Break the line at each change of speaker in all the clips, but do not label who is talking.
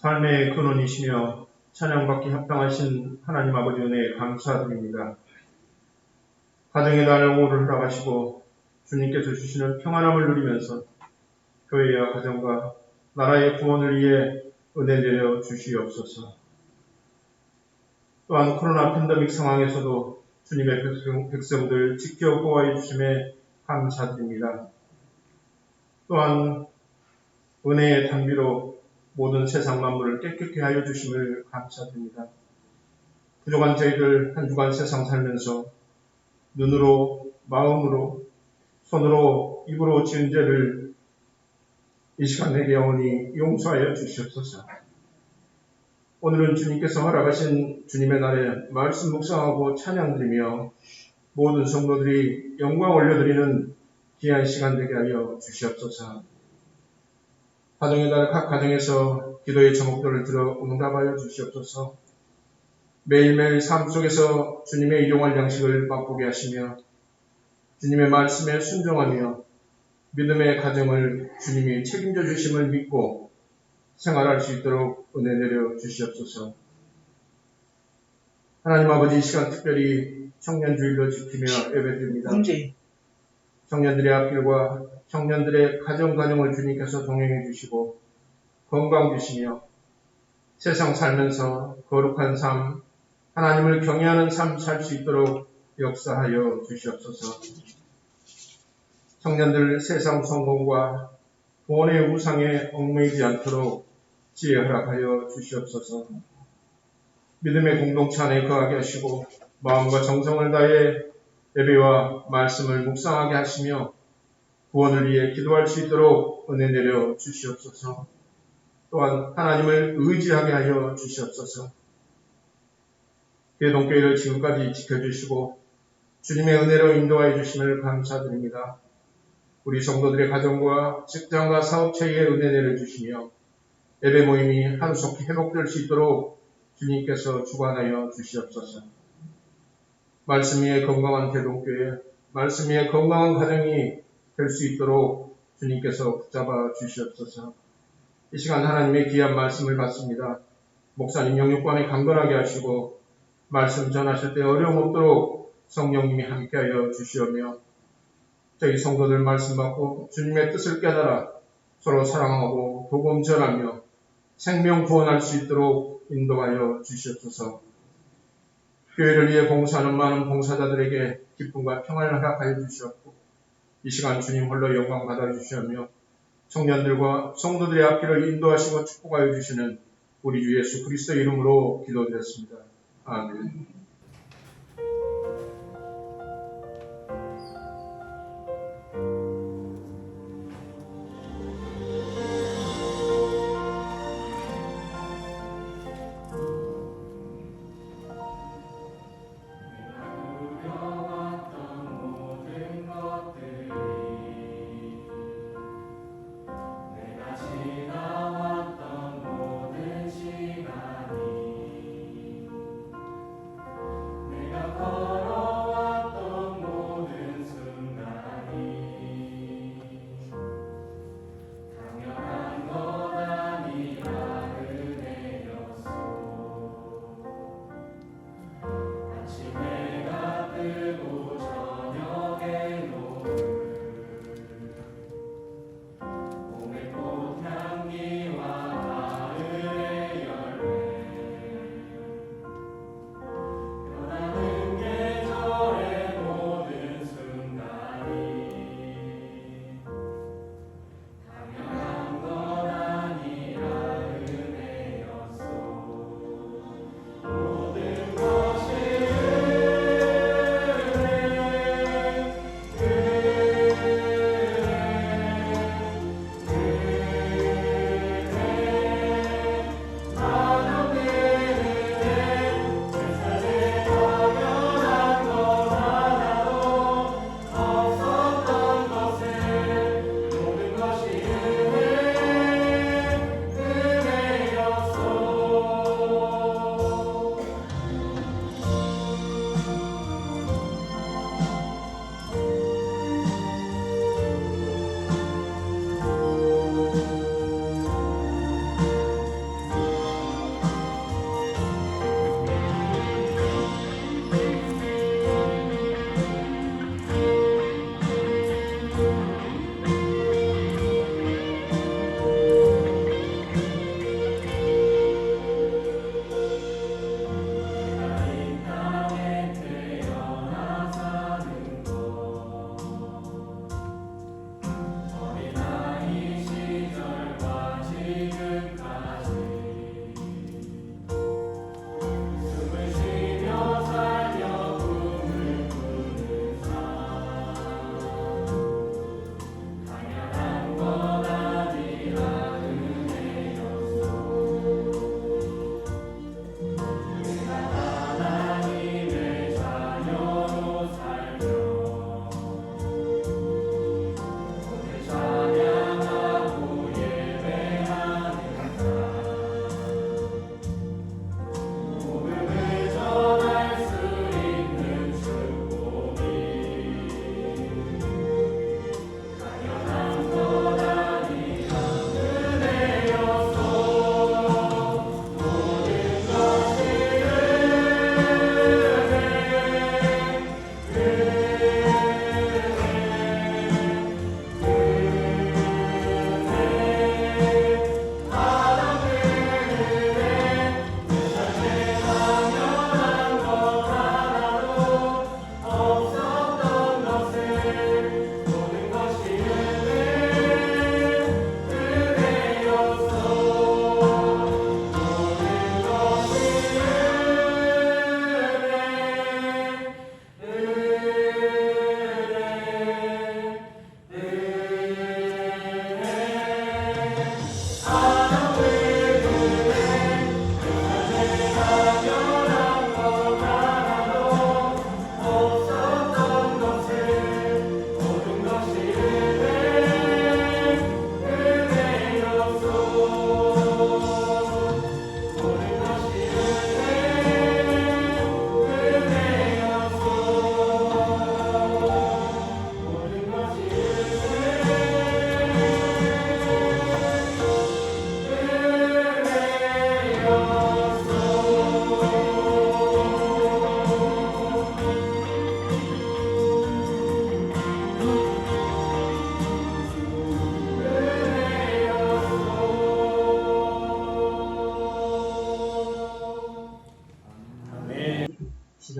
삶의 근원이시며 찬양받기 합당하신 하나님 아버지 은혜에 감사드립니다. 가정의 날 오후를 허락하시고 주님께서 주시는 평안함을 누리면서 교회와 가정과 나라의 구원을 위해 은혜 내려 주시옵소서. 또한 코로나 팬데믹 상황에서도 주님의 백성들 지켜 보호해 주심에 감사드립니다. 또한 은혜의 단비로 모든 세상 만물을 깨끗게 하여 주심을 감사드립니다. 부족한 저희들 한 주간 세상 살면서 눈으로, 마음으로, 손으로, 입으로 지은 죄를 이 시간 내게 영원히 용서하여 주시옵소서. 오늘은 주님께서 허락하신 주님의 날에 말씀 묵상하고 찬양드리며 모든 성도들이 영광 올려드리는 귀한 시간 되게 하여 주시옵소서. 가정의 날 각 가정에서 기도의 제목들을 들어 응답하여 주시옵소서. 매일매일 삶 속에서 주님의 일용할 양식을 맛보게 하시며 주님의 말씀에 순종하며 믿음의 가정을 주님이 책임져 주심을 믿고 생활할 수 있도록 은혜 내려 주시옵소서. 하나님 아버지, 이 시간 특별히 청년주일로 지키며 예배드립니다. 청년들의 앞길과 청년들의 가정을 주님께서 동행해 주시고 건강 주시며 세상 살면서 거룩한 삶, 하나님을 경외하는 삶 살 수 있도록 역사하여 주시옵소서. 청년들 세상 성공과 돈의 우상에 얽매이지 않도록 지혜 허락하여 주시옵소서. 믿음의 공동체 안에 거하게 하시고 마음과 정성을 다해 예배와 말씀을 묵상하게 하시며 구원을 위해 기도할 수 있도록 은혜 내려 주시옵소서. 또한 하나님을 의지하게 하여 주시옵소서. 대동교회를 지금까지 지켜주시고 주님의 은혜로 인도하여 주심을 감사드립니다. 우리 성도들의 가정과 직장과 사업체에 은혜 내려주시며 예배 모임이 하루속히 회복될 수 있도록 주님께서 주관하여 주시옵소서. 말씀 위에 건강한 대동교회, 말씀 위에 건강한 가정이 될 수 있도록 주님께서 붙잡아 주시옵소서. 이 시간 하나님의 귀한 말씀을 받습니다. 목사님 영육관에 강건하게 하시고 말씀 전하실 때 어려움 없도록 성령님이 함께하여 주시오며 저희 성도들 말씀 받고 주님의 뜻을 깨달아 서로 사랑하고 복음 전하며 생명 구원할 수 있도록 인도하여 주시옵소서. 교회를 위해 봉사하는 많은 봉사자들에게 기쁨과 평안을 허락하여 주시옵고 이 시간 주님 홀로 영광 받아 주시오며 청년들과 성도들의 앞길을 인도하시고 축복하여 주시는 우리 주 예수 그리스도의 이름으로 기도드렸습니다. 아멘.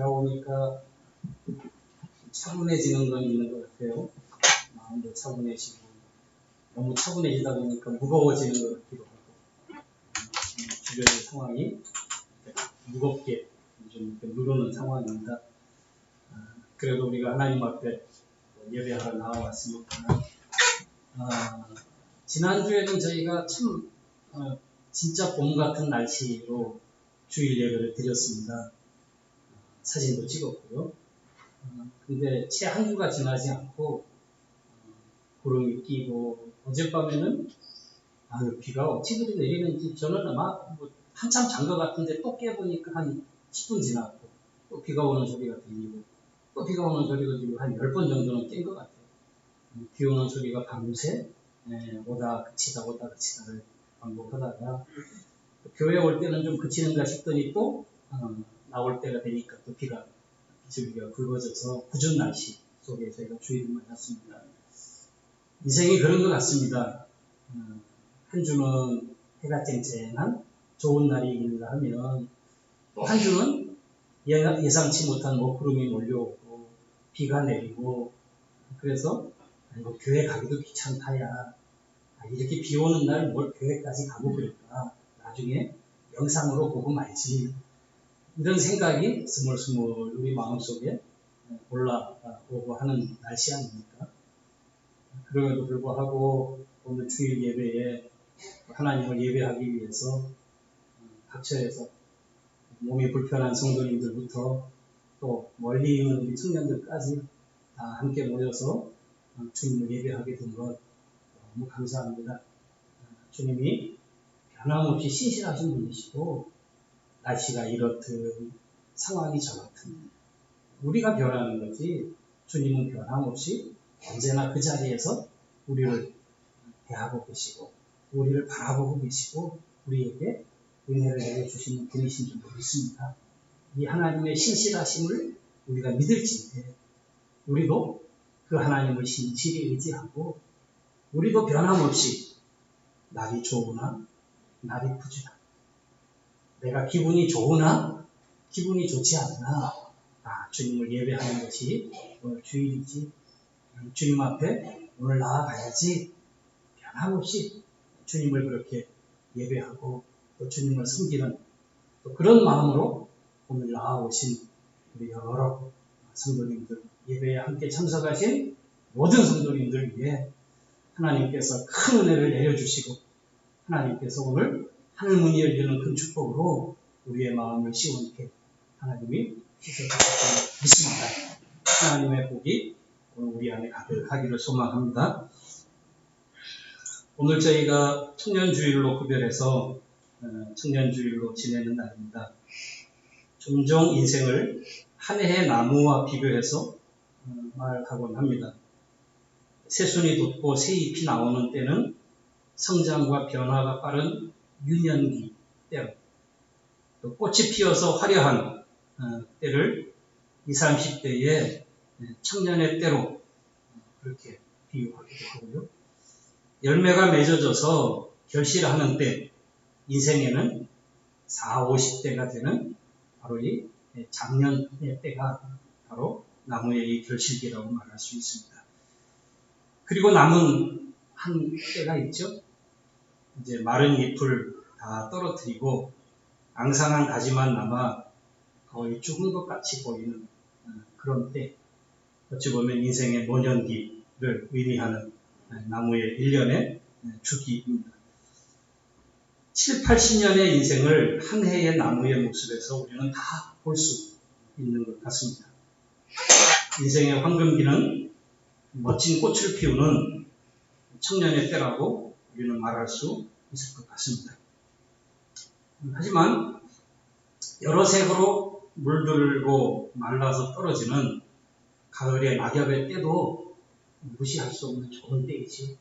비가 오니까 차분해지는 건 있는 것 같아요. 마음도 차분해지고, 너무 차분해지다 보니까 무거워지는 것 같기도 하고, 주변의 상황이 무겁게 좀 누르는 상황입니다. 그래도 우리가 하나님 앞에 예배하러 나와왔으니까, 지난주에는 저희가 참 진짜 봄 같은 날씨로 주일 예배를 드렸습니다. 사진도 찍었고요. 근데 채 한 주가 지나지 않고 구름이 끼고, 어젯밤에는 비가 어찌 그리 내리는지 저는 아마 한참 잔 것 같은데 또 깨보니까 한 10분 지났고, 또 비가 오는 소리가 들리고, 또 비가 오는 소리가 들리고, 한 10번 정도는 깬 것 같아요. 비 오는 소리가 밤새 오다 그치다를 반복하다가, 교회 올 때는 좀 그치는가 싶더니 또 나올 때가 되니까 또 비가 비줄기가 굵어져서 궂은 날씨 속에 저희가 주의를 맞았습니다. 인생이 그런 것 같습니다. 한 주는 해가 쨍쨍한 좋은 날이 있는가 하면, 또 한 주는 예상치 못한 먹구름이 몰려오고 비가 내리고, 그래서 교회 가기도 귀찮다야, 이렇게 비 오는 날 뭘 교회까지 가고 그럴까, 나중에 영상으로 보고 말지, 이런 생각이 스물스물 우리 마음속에 올라오고 하는 날씨 아닙니까? 그럼에도 불구하고 오늘 주일 예배에 하나님을 예배하기 위해서 각처에서 몸이 불편한 성도님들부터 또 멀리 있는 우리 청년들까지 다 함께 모여서 주님을 예배하게 된 것 너무 감사합니다. 주님이 변함없이 신실하신 분이시고, 날씨가 이렇든 상황이 저렇든 우리가 변하는 거지, 주님은 변함없이 언제나 그 자리에서 우리를 대하고 계시고, 우리를 바라보고 계시고, 우리에게 은혜를 내려주시는 분이신 줄 믿습니다. 이 하나님의 신실하심을 우리가 믿을지에 우리도 그 하나님을 신실히 의지하고, 우리도 변함없이 날이 좋으나 날이 부지나, 내가 기분이 좋으나 기분이 좋지 않으나 주님을 예배하는 것이 오늘 주일이지, 주님 앞에 오늘 나아가야지, 변함없이 주님을 그렇게 예배하고 또 주님을 섬기는 또 그런 마음으로 오늘 나아오신 우리 여러 성도님들, 예배에 함께 참석하신 모든 성도님들 위해 하나님께서 큰 은혜를 내려주시고, 하나님께서 오늘 하늘문이 열리는 큰 축복으로 우리의 마음을 시원케 하나님이 주실 것을 믿습니다. 하나님의 복이 오늘 우리 안에 가득하기를 소망합니다. 오늘 저희가 청년주일로 구별해서 청년주일로 지내는 날입니다. 종종 인생을 한 해의 나무와 비교해서 말하곤 합니다. 새순이 돋고 새잎이 나오는 때는 성장과 변화가 빠른 유년기 때로, 또 꽃이 피어서 화려한 때를 20, 30대의 청년의 때로 그렇게 비유하기도 하고요. 열매가 맺어져서 결실하는 때, 인생에는 40, 50대가 되는 바로 이 장년의 때가 바로 나무의 이 결실기라고 말할 수 있습니다. 그리고 남은 한 때가 있죠. 이제 마른 잎을 다 떨어뜨리고 앙상한 가지만 남아 거의 죽은 것 같이 보이는 그런 때, 어찌 보면 인생의 노년기를 의미하는 나무의 일련의 주기입니다. 7, 80년의 인생을 한 해의 나무의 모습에서 우리는 다 볼 수 있는 것 같습니다. 인생의 황금기는 멋진 꽃을 피우는 청년의 때라고 우리는 말할 수 있을 것 같습니다. 하지만 여러 색으로 물들고 말라서 떨어지는 가을의 낙엽의 때도 무시할 수 없는 좋은 때이지.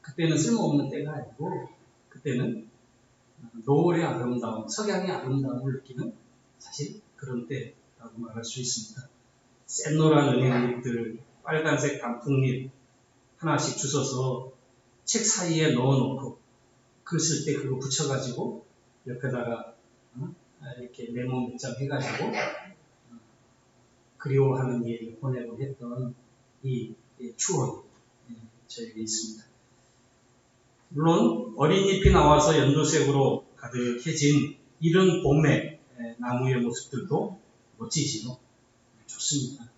그때는 쓸모없는 때가 아니고, 그때는 노을의 아름다움, 석양의 아름다움을 느끼는 사실 그런 때라고 말할 수 있습니다. 샛노란 은행잎들, 빨간색 단풍잎 하나씩 주워서 책 사이에 넣어놓고 글 쓸 때 그거 붙여가지고 옆에다가 이렇게 메모 몇 장 해가지고 그리워하는 일을 보내곤 했던 이 추억이 저에게 있습니다. 물론 어린 잎이 나와서 연두색으로 가득해진 이른 봄의 나무의 모습들도 멋지지요. 좋습니다.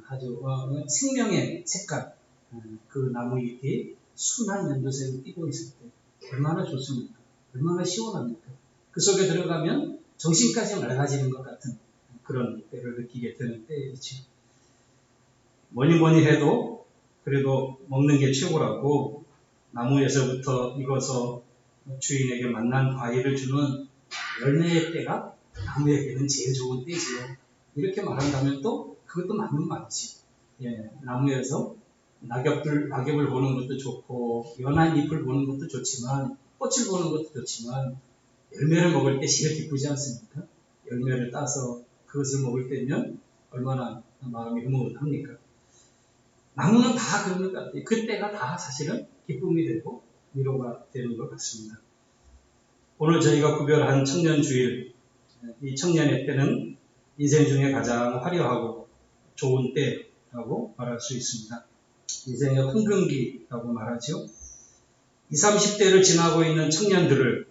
아주 생명의 색깔, 그 나무잎이 순한 연두색을 띠고 있을 때 얼마나 좋습니까? 얼마나 시원합니까? 그 속에 들어가면 정신까지 맑아지는 것 같은 그런 때를 느끼게 되는 때이죠. 뭐니 해도 그래도 먹는 게 최고라고 나무에서부터 익어서 주인에게 만난 과일을 주는 열매의 때가 나무에게는 제일 좋은 때지요. 이렇게 말한다면 또 그것도 맞는 말이지. 나무에서 낙엽을 보는 것도 좋고 연한 잎을 보는 것도 좋지만 꽃을 보는 것도 좋지만 열매를 먹을 때 제일 기쁘지 않습니까? 열매를 따서 그것을 먹을 때면 얼마나 마음이 흐뭇합니까? 나무는 다 그런 것 같아요. 그때가 다 사실은 기쁨이 되고 위로가 되는 것 같습니다. 오늘 저희가 구별한 청년주일, 이 청년의 때는 인생 중에 가장 화려하고 좋은 때라고 말할 수 있습니다. 인생의 황금기라고 말하죠. 20, 30대를 지나고 있는 청년들을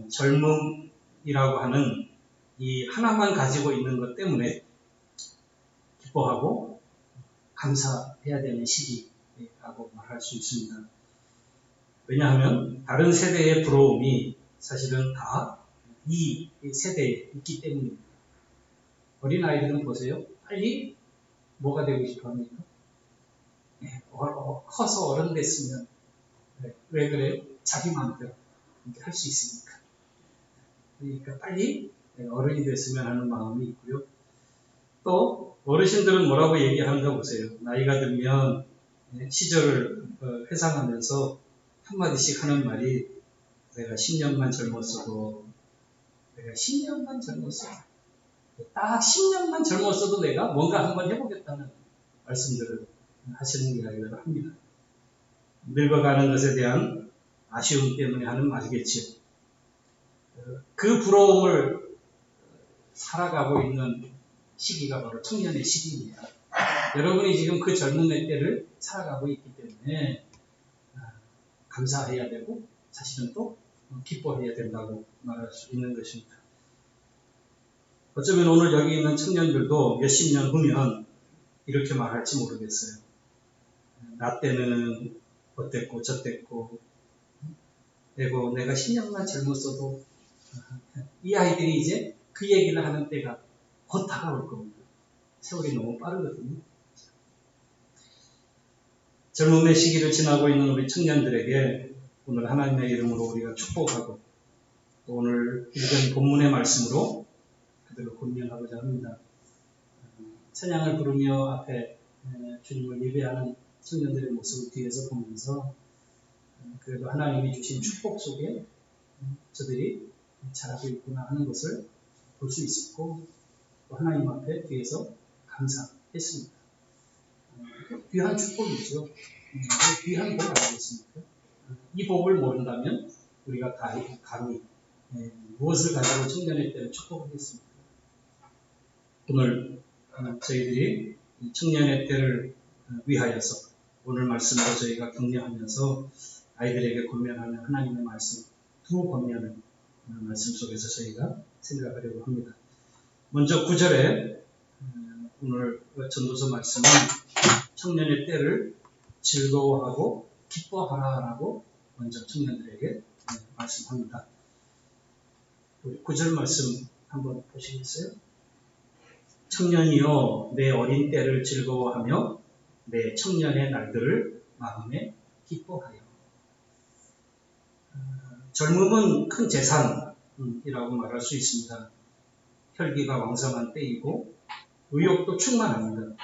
젊음이라고 하는 이 하나만 가지고 있는 것 때문에 기뻐하고 감사해야 되는 시기라고 말할 수 있습니다. 왜냐하면 다른 세대의 부러움이 사실은 다 이 세대에 있기 때문입니다. 어린아이들은 보세요. 빨리 뭐가 되고 싶어 합니까? 커서 어른 됐으면 왜 그래요? 자기 마음대로 할 수 있으니까. 그러니까 빨리 어른이 됐으면 하는 마음이 있고요. 또 어르신들은 뭐라고 얘기하는가 보세요. 나이가 들면 시절을 회상하면서 한마디씩 하는 말이 내가 10년만 젊었어도 내가 10년만 젊었어도 딱 10년만 젊었어도 내가 뭔가 한번 해보겠다는 말씀들을 하시는 이야기를 합니다. 늙어가는 것에 대한 아쉬움 때문에 하는 말이겠지요. 그 부러움을 살아가고 있는 시기가 바로 청년의 시기입니다. 여러분이 지금 그 젊음의 때를 살아가고 있기 때문에 감사해야 되고 사실은 또 기뻐해야 된다고 말할 수 있는 것입니다. 어쩌면 오늘 여기 있는 청년들도 몇십 년 후면 이렇게 말할지 모르겠어요. 나 때는 어땠고 저땠고 내가 10년만 젊었어도 이 아이들이 이제 그 얘기를 하는 때가 곧 다가올 겁니다. 세월이 너무 빠르거든요. 젊음의 시기를 지나고 있는 우리 청년들에게 오늘 하나님의 이름으로 우리가 축복하고 또 오늘 읽은 본문의 말씀으로 그들을 권면하고자 합니다. 찬양을 부르며 앞에 주님을 예배하는 청년들의 모습을 뒤에서 보면서 그래도 하나님이 주신 축복 속에 저들이 자라고 있구나 하는 것을 볼 수 있었고 또 하나님 앞에 뒤에서 감사했습니다. 귀한 축복이죠. 귀한 복 아니겠습니까? 이 복을 모른다면 우리가 감히 무엇을 가지고 청년의 때를 축복하겠습니까? 오늘 저희들이 청년의 때를 위하여서 오늘 말씀으로 저희가 격려하면서 아이들에게 권면하는 하나님의 말씀 두 권면을 오늘 말씀 속에서 저희가 생각하려고 합니다. 먼저 9절에 오늘 전도서 말씀은 청년의 때를 즐거워하고 기뻐하라라고 먼저 청년들에게 말씀합니다. 우리 9절 말씀 한번 보시겠어요? 청년이여 내 어린 때를 즐거워하며 내 청년의 날들을 마음에 기뻐하여. 젊음은 큰 재산이라고 말할 수 있습니다. 혈기가 왕성한 때이고 의욕도 충만합니다.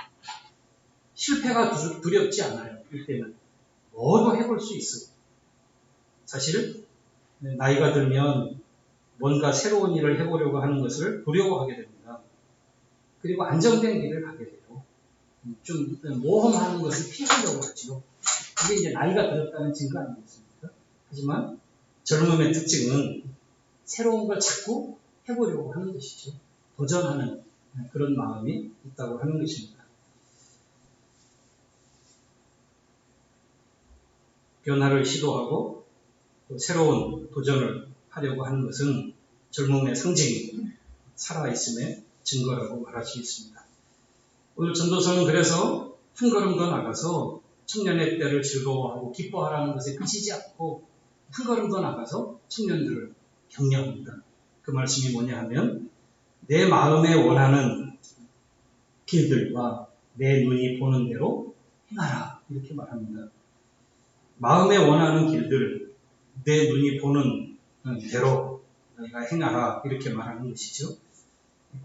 실패가 두렵지 않아요. 이때는 뭐도 해볼 수 있어요. 사실 나이가 들면 뭔가 새로운 일을 해보려고 하는 것을 두려워하게 됩니다. 그리고 안정된 길을 가게 돼요. 좀 모험하는 것을 피하려고 하죠. 이게 이제 나이가 들었다는 증거 아니겠습니까? 하지만 젊음의 특징은 새로운 걸 자꾸 해보려고 하는 것이죠. 도전하는 그런 마음이 있다고 하는 것입니다. 변화를 시도하고 또 새로운 도전을 하려고 하는 것은 젊음의 상징이고 살아있음의 증거라고 말할 수 있습니다. 오늘 전도서는 그래서 한 걸음 더 나가서 청년의 때를 즐거워하고 기뻐하라는 것에 그치지 않고 한 걸음 더 나가서 청년들을 격려합니다. 그 말씀이 뭐냐 하면 내 마음에 원하는 길들과 내 눈이 보는 대로 행하라 이렇게 말합니다. 마음에 원하는 길들, 내 눈이 보는 대로 너희가 행하라 이렇게 말하는 것이죠.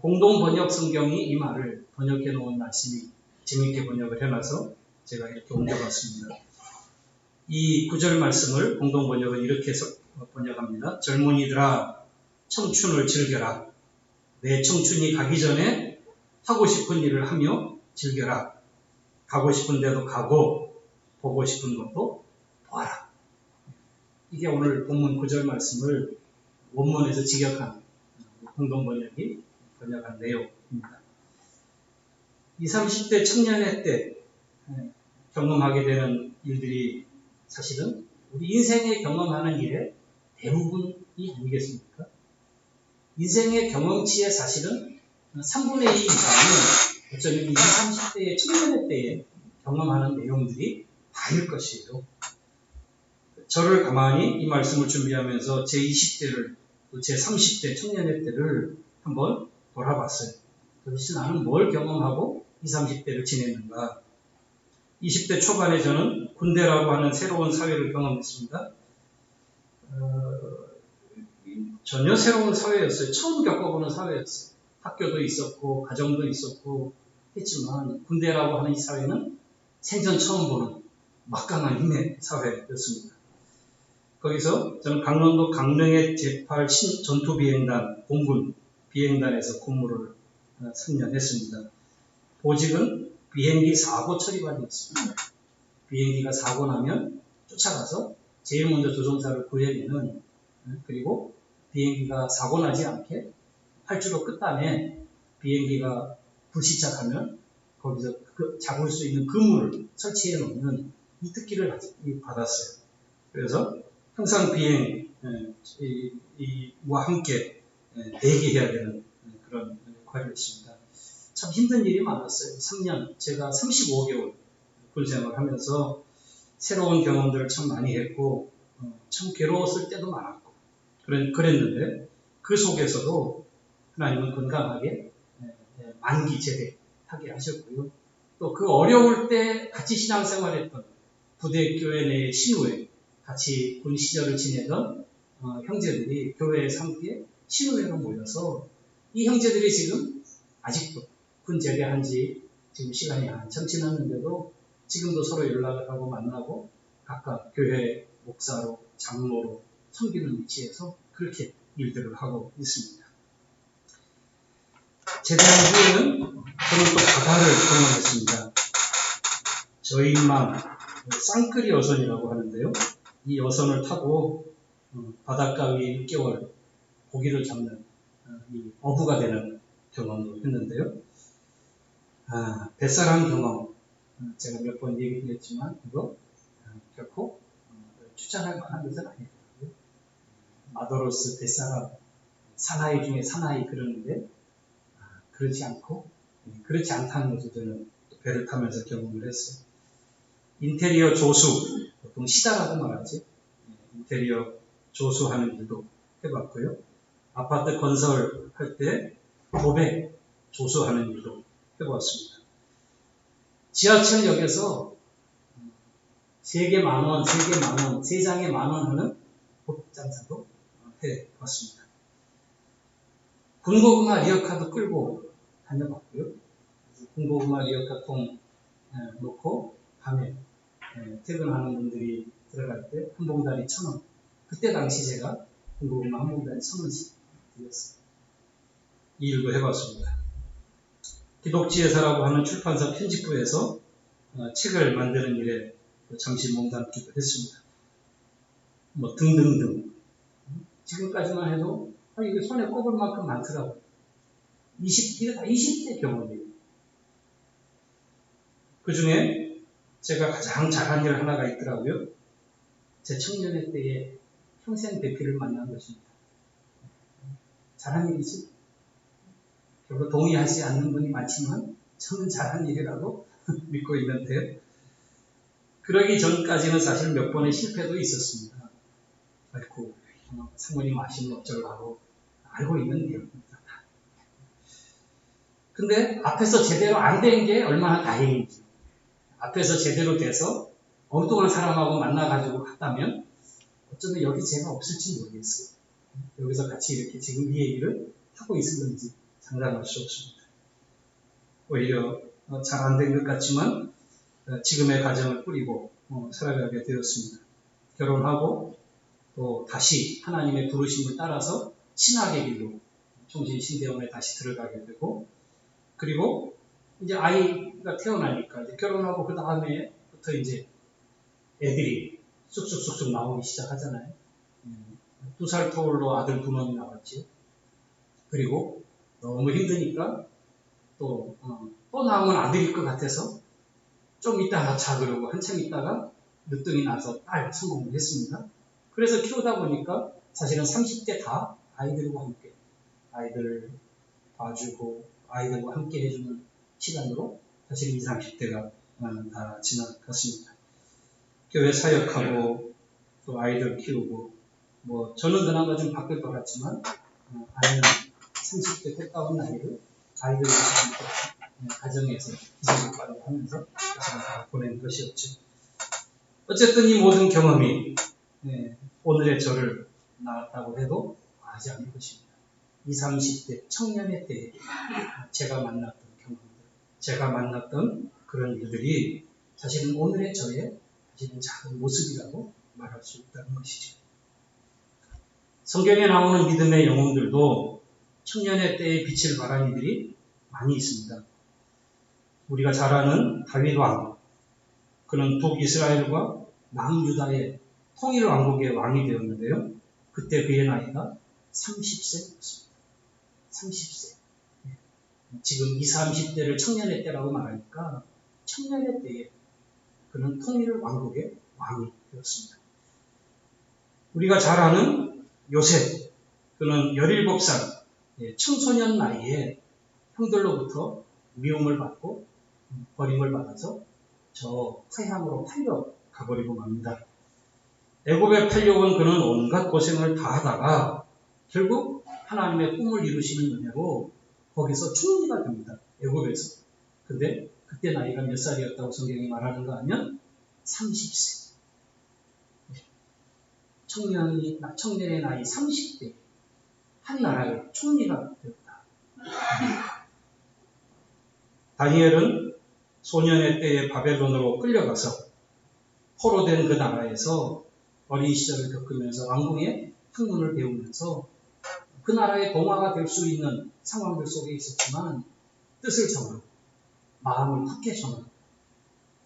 공동 번역 성경이 이 말을 번역해 놓은 말씀이 재미있게 번역을 해놔서 제가 이렇게 옮겨봤습니다. 이 구절 말씀을 공동 번역은 이렇게 번역합니다. 젊은이들아 청춘을 즐겨라. 내 청춘이 가기 전에 하고 싶은 일을 하며 즐겨라. 가고 싶은 데도 가고 보고 싶은 것도 보아라. 이게 오늘 본문 구절 말씀을 원문에서 직역한 공동 번역이 번역한 내용입니다. 20, 30대 청년의 때 경험하게 되는 일들이 사실은 우리 인생에 경험하는 일의 대부분이 아니겠습니까? 인생의 경험치의 사실은 3분의 2 이상은 어쩌면 20, 30대의 청년의 때에 경험하는 내용들이 다일 것이에요. 저를 가만히 이 말씀을 준비하면서 제 20대를 또 제 30대 청년의 때를 한번 돌아봤어요. 도대체 나는 뭘 경험하고 20, 30대를 지냈는가? 20대 초반에 저는 군대라고 하는 새로운 사회를 경험했습니다. 전혀 새로운 사회였어요. 처음 겪어보는 사회였어요. 학교도 있었고 가정도 있었고 했지만 군대라고 하는 이 사회는 생전 처음 보는 막강한 힘의 사회였습니다. 거기서 저는 강원도 강릉의 제8 전투비행단 공군 비행단에서 근무를 3년 했습니다. 보직은 비행기 사고 처리반이었습니다. 비행기가 사고 나면 쫓아가서 제일 먼저 조종사를 구해내는, 그리고 비행기가 사고 나지 않게 활주로 끝단에 비행기가 불시착하면 거기서 잡을 수 있는 그물을 설치해 놓는 이 특기를 받았어요. 그래서 항상 비행과 함께 대기해야 되는 그런 역할을 했습니다. 참 힘든 일이 많았어요. 3년, 제가 35개월 군생활을 하면서 새로운 경험들을 참 많이 했고 참 괴로웠을 때도 많았고 그랬는데 그 속에서도 하나님은 건강하게 만기 제대하게 하셨고요. 또 그 어려울 때 같이 신앙생활했던 부대교회 내 신우회, 같이 군 시절을 지내던 형제들이 교회에서 함께 신우회로 모여서 이 형제들이 지금 아직도 군 제대한 지 지금 시간이 한참 지났는데도 지금도 서로 연락을 하고 만나고 각각 교회 목사로 장로로 섬기는 위치에서 그렇게 일들을 하고 있습니다. 제대한 후에는 저는 또 바다를 경험했습니다. 저희만 쌍끌이 여선이라고 하는데요. 이 여선을 타고 바닷가 위에 6개월 고기를 잡는 이 어부가 되는 경험을 했는데요. 뱃사람 경험, 제가 몇 번 얘기 드렸지만 이거 결코 추천할 만한 것은 아니더라고요. 마도로스 뱃사람, 사나이 중에 사나이 그러는데 그렇지 않고 그렇지 않다는 것을 저는 배를 타면서 경험을 했어요. 인테리어 조수, 보통 시다라고 말하지. 인테리어 조수하는 일도 해봤고요. 아파트 건설할 때 도배 조수하는 일도 해보았습니다. 지하철역에서 3개 만원, 3개 만원, 3장에 만원 하는 법장사도 해봤습니다. 군고구마 리어카도 끌고 다녀봤고요. 군고구마 리어카통 놓고 밤에 퇴근하는 분들이 들어갈 때 한 봉다리 1,000원. 그때 당시 제가 군고구마 한 봉다리 1,000원씩 드렸어요. 이 일도 해봤습니다. 기독지혜사라고 하는 출판사 편집부에서 책을 만드는 일에 잠시 몸담기도 했습니다. 등등등. 지금까지만 해도 이게 손에 꼽을 만큼 많더라고요. 이게 다 20대 경험이에요. 그 중에 제가 가장 잘한 일 하나가 있더라고요. 제 청년의 때에 평생 대피를 만난 것입니다. 잘한 일이지. 별로 동의하지 않는 분이 많지만 저는 잘한 일이라고 믿고 있는데요. 그러기 전까지는 사실 몇 번의 실패도 있었습니다. 아이고, 사모님 아시면 어쩌려고 알고 있는 내용입니다. 근데 앞에서 제대로 안 된 게 얼마나 다행인지. 앞에서 제대로 돼서 엉뚱한 사람하고 만나가지고 했다면 어쩌면 여기 제가 없을지 모르겠어요. 여기서 같이 이렇게 지금 이 얘기를 하고 있을 건지 상상할 수 없습니다. 오히려 잘 안 된 것 같지만 지금의 가정을 꾸리고 살아가게 되었습니다. 결혼하고 또 다시 하나님의 부르심을 따라서 신학의 길로 총신신대원에 다시 들어가게 되고, 그리고 이제 아이가 태어나니까 이제 결혼하고 그 다음에부터 이제 애들이 쑥쑥쑥쑥 나오기 시작하잖아요. 2살 터울로 아들 2놈이 나왔죠. 그리고 너무 힘드니까 또 나오면 아들일 것 같아서 좀 이따 낳자 그러고 한참 있다가 늦둥이 나서 딸 성공을 했습니다. 그래서 키우다 보니까 사실은 30대 다 아이들과 함께, 아이들 봐주고 아이들과 함께 해주는 시간으로 사실 20, 30대가 다 지나갔습니다. 교회 사역하고 또 아이들 키우고, 저는 그나마 좀 바뀔 것 같지만 아이는 30대 가까운 나이를 아이들과 함께 가정에서 기생을 하면서 다 보낸 것이었죠. 어쨌든 이 모든 경험이 오늘의 저를 낳았다고 해도 과하지 않을 것입니다. 20, 30대 청년의 때에 제가 만났던 경험들, 제가 만났던 그런 일들이 사실은 오늘의 저의 사실은 작은 모습이라고 말할 수 있다는 것이죠. 성경에 나오는 믿음의 영웅들도 청년의 때에 빛을 발한 이들이 많이 있습니다. 우리가 잘 아는 다윗 왕, 그는 북이스라엘과 남유다의 통일 왕국의 왕이 되었는데요. 그때 그의 나이가 30세였습니다. 30세. 지금 20, 30대를 청년의 때라고 말하니까 청년의 때에 그는 통일 왕국의 왕이 되었습니다. 우리가 잘 아는 요셉, 그는 17살 청소년 나이에 형들로부터 미움을 받고 버림을 받아서 저 타향으로 팔려 가버리고 맙니다. 애굽에 팔려온 그는 온갖 고생을 다 하다가 결국 하나님의 꿈을 이루시는 은혜로 거기서 총리가 됩니다. 애굽에서. 근데 그때 나이가 몇 살이었다고 성경이 말하는가 하면 30세. 청년의 나이 30대. 한 나라의 총리가 되었다. 다니엘은 소년의 때에 바벨론으로 끌려가서 포로된 그 나라에서 어린 시절을 겪으면서 왕궁의 학문을 배우면서 그 나라의 동화가 될 수 있는 상황들 속에 있었지만 뜻을 정하고 마음을 굳게 정하고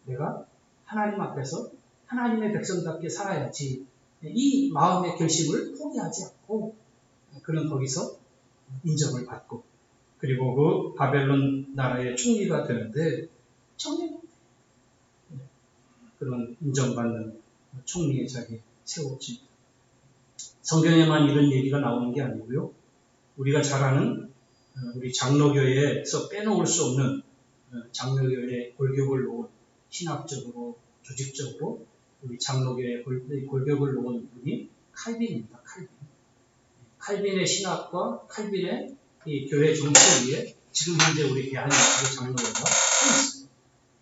내가 하나님 앞에서 하나님의 백성답게 살아야지, 이 마음의 결심을 포기하지 않고 그는 거기서 인정을 받고, 그리고 그 바벨론 나라의 총리가 되는데 청년 그런 인정받는 총리의 자리에 세워집니다. 성경에만 이런 얘기가 나오는 게 아니고요. 우리가 잘 아는 우리 장로교회에서 빼놓을 수 없는 장로교회의 골격을 놓은, 신학적으로 조직적으로 우리 장로교회의 골격을 놓은 분이 칼빈입니다. 칼빈의 신학과 칼빈의 이 교회 정치 위에 지금 현재 우리 대한민국의 장로교회가 서 있습니다.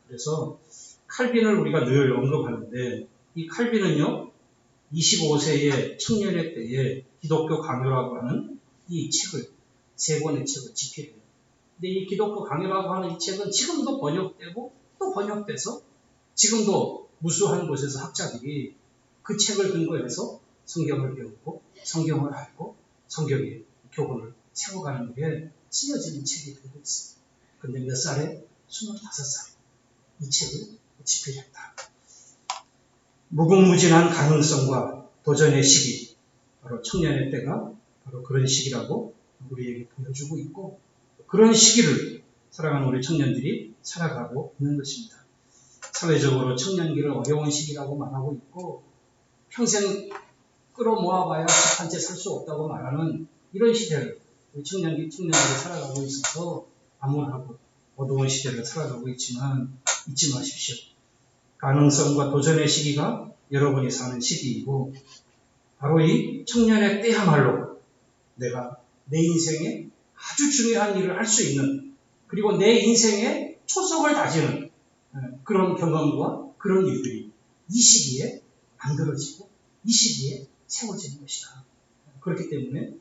그래서 칼빈을 우리가 늘 언급하는데, 이 칼빈은요 25세의 청년의 때에 기독교 강요라고 하는 이 책을, 3권의 책을 집필해요. 근데 이 기독교 강요라고 하는 이 책은 지금도 번역되고 또 번역돼서 지금도 무수한 곳에서 학자들이 그 책을 근거해서 성경을 배우고 성경을 알고 성경의 교훈을 세워가는 게 쓰여지는 책이 되고 있습니다. 근데 몇 살에? 25살. 이 책을 집필했다. 무궁무진한 가능성과 도전의 시기, 바로 청년의 때가 바로 그런 시기라고 우리에게 보여주고 있고, 그런 시기를 사랑하는 우리 청년들이 살아가고 있는 것입니다. 사회적으로 청년기를 어려운 시기라고 말하고 있고 평생 끌어모아봐야 집 한 채 살 수 없다고 말하는 이런 시대를 우리 청년들이 살아가고 있어서 암울하고 어두운 시대를 살아가고 있지만 잊지 마십시오. 가능성과 도전의 시기가 여러분이 사는 시기이고 바로 이 청년의 때야말로 내가 내 인생에 아주 중요한 일을 할 수 있는 그리고 내 인생에 초석을 다지는 그런 경험과 그런 일들이 이 시기에 만들어지고 이 시기에 세워지는 것이다. 그렇기 때문에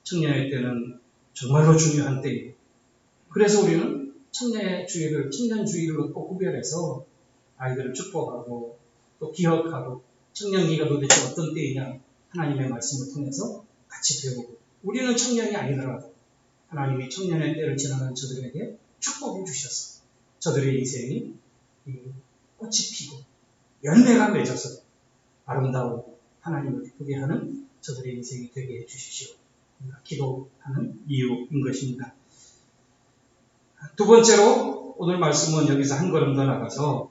청년의 때는 정말로 중요한 때이고 그래서 우리는 청년주의를 꼭 구별해서 아이들을 축복하고 또 기억하고 청년기가 도대체 어떤 때이냐 하나님의 말씀을 통해서 같이 배우고 우리는 청년이 아니더라도 하나님이 청년의 때를 지나는 저들에게 축복을 주셔서 저들의 인생이 꽃이 피고 열매가 맺어서 아름다우고 하나님을 기쁘게 하는 저들의 인생이 되게 해주십시오. 우리가 기도하는 이유인 것입니다. 두 번째로 오늘 말씀은 여기서 한 걸음 더 나가서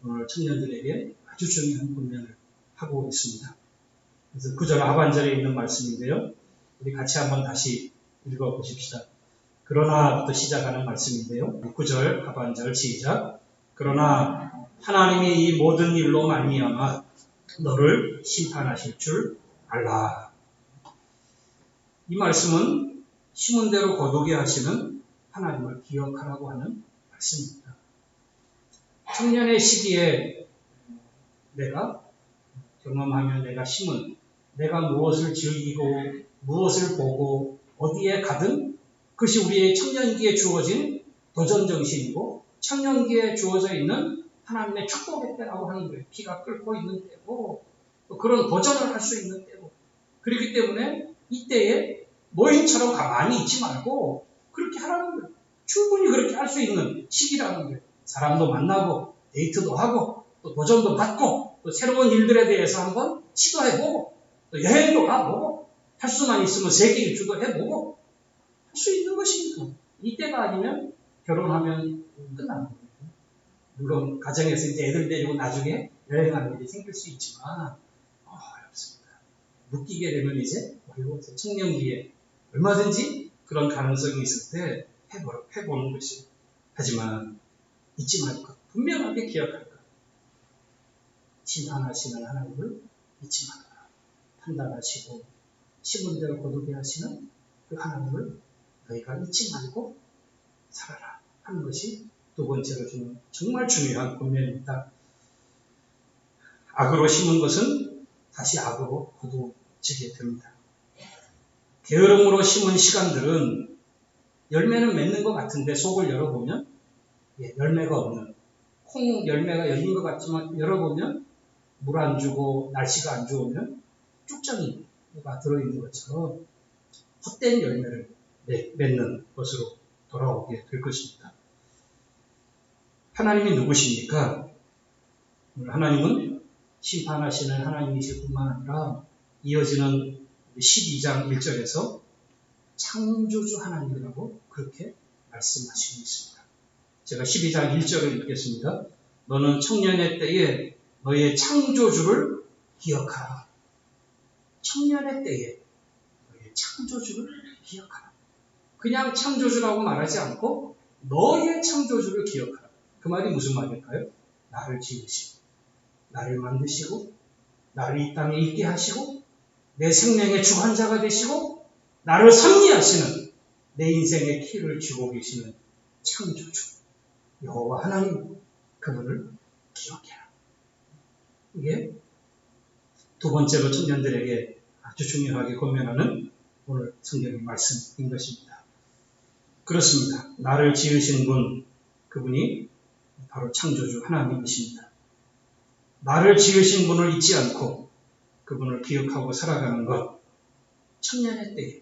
오늘 청년들에게 아주 중요한 권면을 하고 있습니다. 그래서 9절 하반절에 있는 말씀인데요. 우리 같이 한번 다시 읽어보십시다. 그러나부터 시작하는 말씀인데요. 9절 하반절 시작. 그러나 하나님이 이 모든 일로 말미암아 너를 심판하실 줄 알라. 이 말씀은 심은 대로 거두게 하시는 하나님을 기억하라고 하는 말씀입니다. 청년의 시기에 내가 경험하며 내가 심은 내가 무엇을 즐기고 무엇을 보고 어디에 가든 그것이 우리의 청년기에 주어진 도전정신이고 청년기에 주어져 있는 하나님의 축복의 때라고 하는 거예요. 피가 끓고 있는 때고 또 그런 도전을 할 수 있는 때고 그렇기 때문에 이때에 노인처럼 가만히 있지 말고 그렇게 하라는 거예요. 충분히 그렇게 할 수 있는 시기라는 거예요. 사람도 만나고 데이트도 하고 또 도전도 받고 또 새로운 일들에 대해서 한번 시도해보고 또 여행도 가보고 할 수만 있으면 세계 일주도 해보고 할 수 있는 것입니다. 이때가 아니면 결혼하면 끝나는 거예요. 물론 가정에서 이제 애들 데리고 나중에 여행하는 일이 생길 수 있지만 어렵습니다. 묶이게 되면 이제 어려워서 청년기에 얼마든지 그런 가능성이 있을 때 해보는 것이 하지만 잊지 말고 분명하게 기억할 것. 심판하시는 하나님을 잊지 말아라. 판단하시고 심은 대로 거두게 하시는 그 하나님을 너희가 잊지 말고 살아라 하는 것이 두 번째로 주는 정말 중요한 권면입니다. 악으로 심은 것은 다시 악으로 거두지게 됩니다. 게으름으로 심은 시간들은 열매는 맺는 것 같은데 속을 열어보면 열매가 없는 콩 열매가 열린 것 같지만 열어보면 물 안 주고 날씨가 안 좋으면 쭉정이가 들어있는 것처럼 헛된 열매를 맺는 것으로 돌아오게 될 것입니다. 하나님이 누구십니까? 하나님은 심판하시는 하나님이실 뿐만 아니라 이어지는 12장 1절에서 창조주 하나님이라고 그렇게 말씀하시고 있습니다. 제가 12장 1절을 읽겠습니다. 너는 청년의 때에 너의 창조주를 기억하라. 청년의 때에 너의 창조주를 기억하라. 그냥 창조주라고 말하지 않고 너의 창조주를 기억하라. 그 말이 무슨 말일까요? 나를 지으시고 나를 만드시고 나를 이 땅에 있게 하시고 내 생명의 주관자가 되시고 나를 섭리하시는 내 인생의 키를 쥐고 계시는 창조주 여호와 하나님 그분을 기억해라. 이게 두 번째로 청년들에게 아주 중요하게 권면하는 오늘 성경의 말씀인 것입니다. 그렇습니다. 나를 지으신 분 그분이 바로 창조주 하나님이십니다. 나를 지으신 분을 잊지 않고 그분을 기억하고 살아가는 것 청년의 때에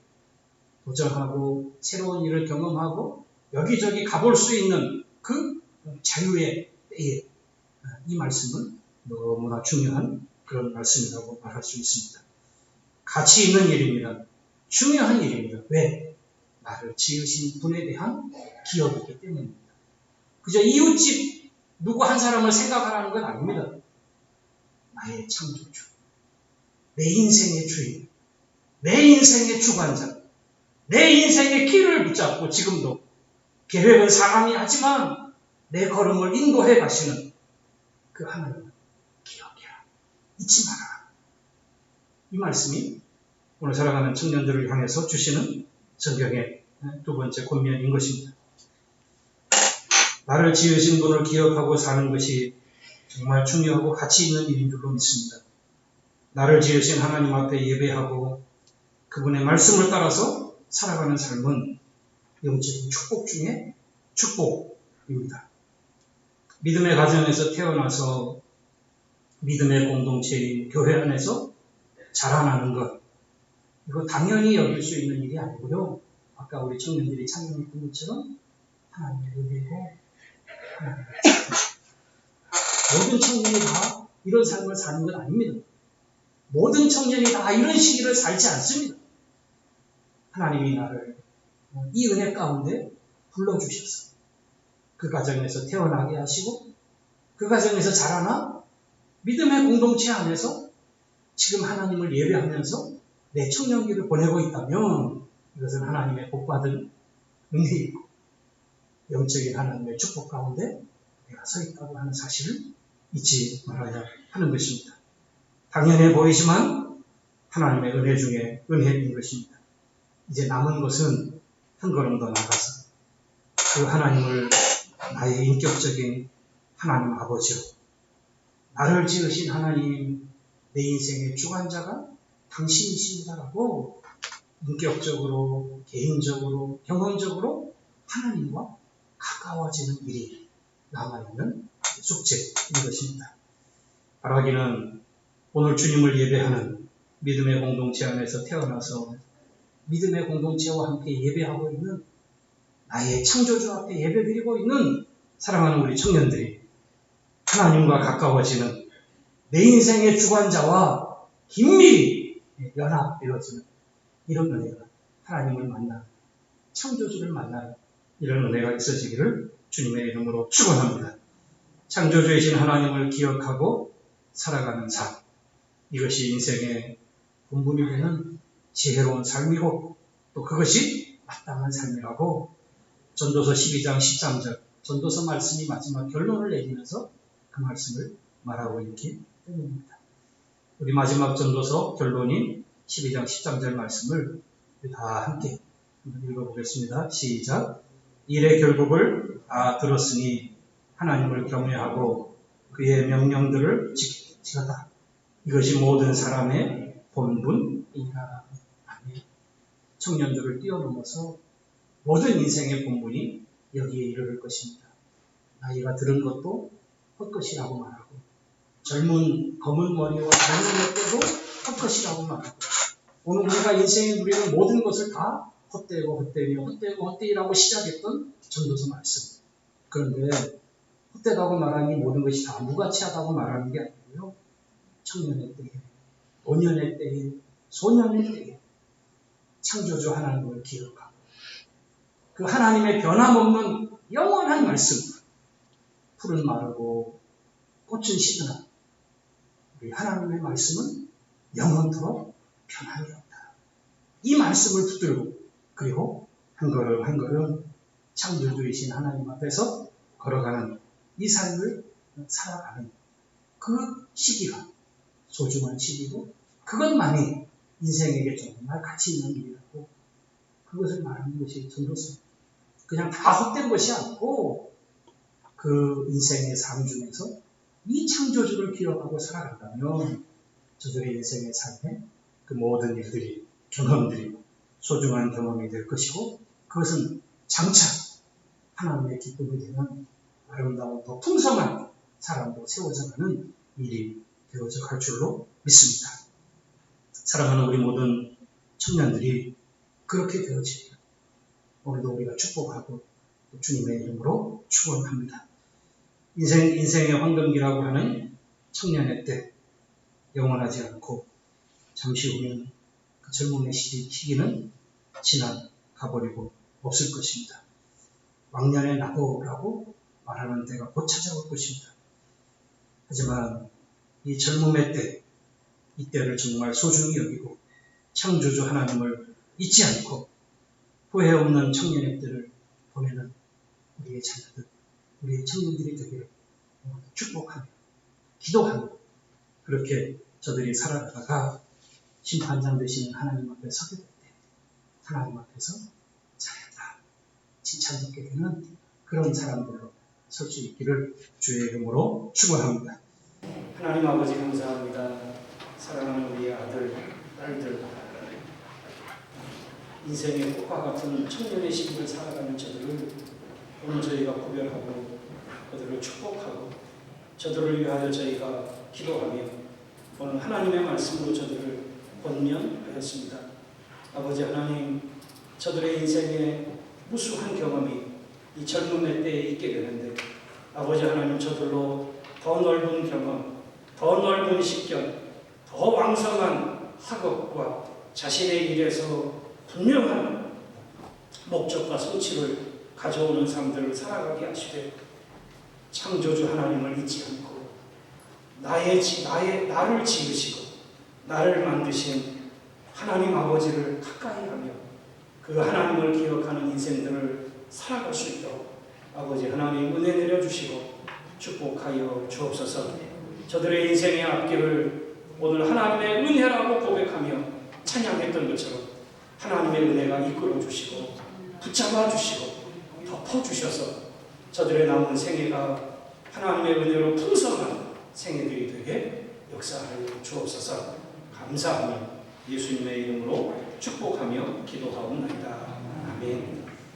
도전하고 새로운 일을 경험하고 여기저기 가볼 수 있는 그 자유의 때에 이 말씀은 너무나 중요한 그런 말씀이라고 말할 수 있습니다. 가치 있는 일입니다. 중요한 일입니다. 왜? 나를 지으신 분에 대한 기억이기 때문입니다. 그저 이웃집 누구 한 사람을 생각하라는 건 아닙니다. 나의 창조주, 내 인생의 주인, 내 인생의 주관자, 내 인생의 길을 붙잡고 지금도 계획은 사람이 하지만 내 걸음을 인도해 가시는 그 하나님을 기억해라. 잊지 마라. 이 말씀이 오늘 살아가는 청년들을 향해서 주시는 성경의 두 번째 권면인 것입니다. 나를 지으신 분을 기억하고 사는 것이 정말 중요하고 가치 있는 일인 줄로 믿습니다. 나를 지으신 하나님 앞에 예배하고 그분의 말씀을 따라서 살아가는 삶은 영적인 축복 중에 축복입니다. 믿음의 가정에서 태어나서 믿음의 공동체인 교회 안에서 자라나는 것, 이거 당연히 여길 수 있는 일이 아니고요. 아까 우리 청년들이 찬양했던 것처럼 하나님의 은혜고 하나님의 모든 청년이 다 이런 삶을 사는 건 아닙니다. 모든 청년이 다 이런 시기를 살지 않습니다. 하나님이 나를 이 은혜 가운데 불러주셔서 그 가정에서 태어나게 하시고 그 가정에서 자라나 믿음의 공동체 안에서 지금 하나님을 예배하면서 내 청년기를 보내고 있다면 이것은 하나님의 복받은 은혜이고 영적인 하나님의 축복 가운데 내가 서 있다고 하는 사실을 잊지 말아야 하는 것입니다. 당연해 보이지만 하나님의 은혜 중에 은혜인 것입니다. 이제 남은 것은 한 걸음 더 나가서 그 하나님을 나의 인격적인 하나님 아버지로 나를 지으신 하나님, 내 인생의 주관자가 당신이십니다라고 인격적으로, 개인적으로, 경험적으로 하나님과 가까워지는 일이 남아있는 숙제인 것입니다. 바라기는 오늘 주님을 예배하는 믿음의 공동체 안에서 태어나서 믿음의 공동체와 함께 예배하고 있는 나의 창조주 앞에 예배드리고 있는 사랑하는 우리 청년들이 하나님과 가까워지는 내 인생의 주관자와 긴밀히 연합되어지는 이런 은혜가 하나님을 만나는 창조주를 만나는 이런 은혜가 있어지기를 주님의 이름으로 축원합니다. 창조주이신 하나님을 기억하고 살아가는 삶, 이것이 인생의 본분이 되는 지혜로운 삶이고 또 그것이 마땅한 삶이라고 전도서 12장 13절 전도서 말씀이 마지막 결론을 내리면서 그 말씀을 말하고 있기 때문입니다. 우리 마지막 전도서 결론인 12장 13절 말씀을 다 함께 읽어보겠습니다. 시작. 일의 결국을 다 들었으니 하나님을 경외하고 그의 명령들을 지키다. 이것이 모든 사람의 본분이라. 청년들을 뛰어넘어서 모든 인생의 본분이 여기에 이르를 것입니다. 나이가 들은 것도 헛것이라고 말하고 젊은 검은 머리와 젊은 때도 헛것이라고 말하고 오늘 우리가 인생에 누리는 모든 것을 다 헛되고 헛되며 헛되고 헛되이라고 시작했던 전도서 말씀. 그런데 헛되다고 말하니 모든 것이 다 무가치하다고 말하는 게 아니고요. 청년의 때에, 노년의 때에, 소년의 때에 창조주 하나님을 기억하고 그 하나님의 변함없는 영원한 말씀, 풀은 마르고 꽃은 시드나 우리 하나님의 말씀은 영원토록 변함이 없다. 이 말씀을 붙들고 그리고 한 걸음 한 걸음 창조주이신 하나님 앞에서 걸어가는 이 삶을 살아가는 그 시기가 소중한 시기고 그것만이 인생에게 정말 가치 있는 일이라고 그것을 말하는 것이 전도서. 그냥 다 헛된 것이 아니고 그 인생의 삶 중에서 이 창조주를 기억하고 살아간다면 저들의 인생의 삶에 그 모든 일들이 경험들이 소중한 경험이 될 것이고 그것은 장차 하나님의 기쁨이 되는 아름다운 더 풍성한 사람도 세워져가는 일이 되어져 갈 줄로 믿습니다. 사랑하는 우리 모든 청년들이 그렇게 되어지기를 오늘도 우리가 축복하고 주님의 이름으로 축원합니다. 인생의 황금기라고 하는 청년의 때 영원하지 않고 잠시 후면 그 젊음의 시기는 지나가버리고 없을 것입니다. 왕년에 나보라고 말하는 때가 곧 찾아올 것입니다. 하지만 이 젊음의 때, 이때를 정말 소중히 여기고 창조주 하나님을 잊지 않고 후회 없는 청년의 때를 보내는 우리의 자녀들, 우리의 청년들이 되기를 축복하며 기도하며 그렇게 저들이 살아가다가 심판장 되시는 하나님 앞에 서게 될 때 하나님 앞에서 잘했다 칭찬받게 되는 그런 사람들로 설 수 있기를 주의 이름으로 축원합니다.
하나님 아버지 감사합니다. 사랑하는 우리 아들, 딸들, 인생의 꽃과 같은 청년의 시기를 살아가는 저들을 오늘 저희가 구별하고 그들을 축복하고 저들을 위하여 저희가 기도하며 오늘 하나님의 말씀으로 저들을 권면하였습니다. 아버지 하나님, 저들의 인생에 무수한 경험이 이 젊음의 때에 있게 되는데 아버지 하나님 저들로 더 넓은 경험, 더 넓은 식견, 더 왕성한 학업과 자신의 일에서 분명한 목적과 성취를 가져오는 삶들을 살아가게 하시되 창조주 하나님을 잊지 않고 나를 지으시고 나를 만드신 하나님 아버지를 가까이 하며 그 하나님을 기억하는 인생들을 살아갈 수 있도록 아버지 하나님 은혜 내려주시고 축복하여 주옵소서. 저들의 인생의 앞길을 오늘 하나님의 은혜라고 고백하며 찬양했던 것처럼 하나님의 은혜가 이끌어 주시고 붙잡아 주시고 덮어 주셔서 저들의 남은 생애가 하나님의 은혜로 풍성한 생애들이 되게 역사하여 주옵소서. 감사하며 예수님의 이름으로 축복하며 기도하옵나이다. 아멘.